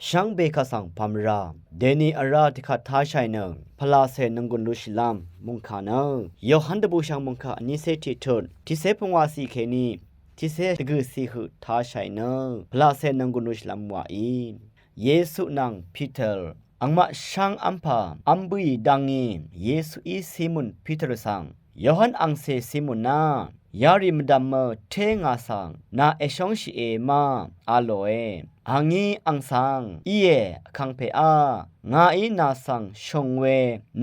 ช่างเบคาสังพัมราเดนีอาราติขัดท้าชัยเนงพลาเซนังกุนลุชิลามมุงคาเนงยอหันดบูชังมุงคาอันนี้เซติทุนที่เซพงวาสีเคนีที่เซตกือสีหุท้าชัยเนงพลาเซนังกุนลุชิลามวาอีเยซูนังพีเตอร์อังมาช่างอัมพาอัมบุยดังงีเยซูอีซิมุนพีเตอร์สังยอหันอังเซซิมุนนายาริมดัมเมเทงาสังนาเอชองชีเอมาอาโลเออังงี้อังสังอีเอคังเพอางาอีนาสังชงเว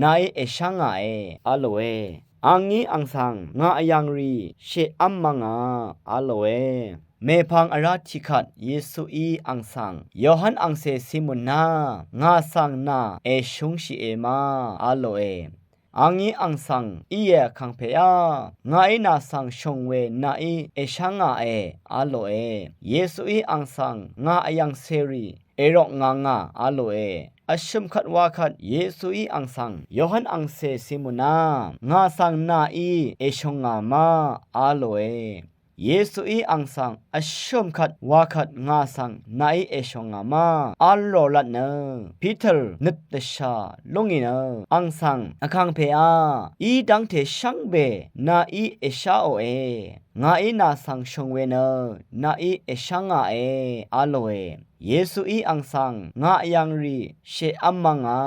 นายเอชังาเออาโลเออังงี้อังสังงายังรีเชอัมมังาอาโลเอเมพังอาราธิขัดเยซูอีอังสังยอหันอังเซซิมุนนางาสังนาเอชงชีเอมาอาโลเออังนี้อังสังอีเอคังเพยางาอินาสังชงเวนาอีเอชังอาเออาโลเอเยซูอีอังสังงาอยังเซรีเอรอกงาอาโลเออชุมขัดว่าขัดเยซูอีอังสังยอหันอังเซซิมุนางาสังนาอีเอชงงามาอาโลเอเยซูอีอังสังอชุมขัดว่าขัดงาสังนาอีเอชงงามาอัลโลลัดเนพีเตอร์นึตชาลงอินอังสังอคังเพอาอีดังเทชังเบนาอีเอชาโอเองาอีนาสังชงเวเนนาอีเอชังงาเออาโลเอเยซูอีอังสังงายังรีเชอัมมังา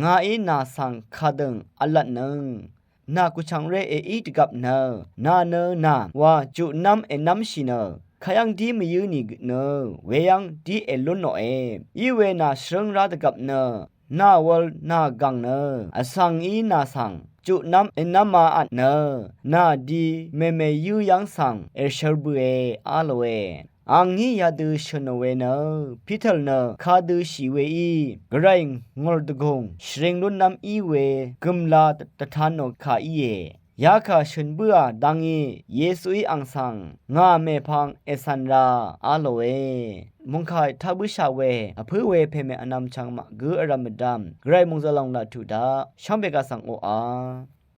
งาอีนาสังคาดึงอัลลัดเนนากุชังเรเออีตกับเนนาเนนาว่าจุนัมเอนัมชิเนขยังดีไม่ยืนีเนเวยังดีเอลุนโนเออีเวนาชรงราดกับเนนาวลนากังเนอสังอีนาสังจุนัมเอนัมมาอัดเนนาดีเมเมยูยังสังเอชร์บุเออาโลเออังนี้ยาดูชนเวเนพิทลเนคาดูชีเวอีกระไรงอลดกงชริงลุนนำอีเวกุมลาตทานโนคาอีเยาคาชนเบือดังอีเยซูอีอังสังงาเมพังเอสันราอาโลเอมุงคายทับุชาเวอพือเวเพเมอนำชังมะกืออรามดัมไกรมุงซะลองลาทุดาชัมเบกาสังโออา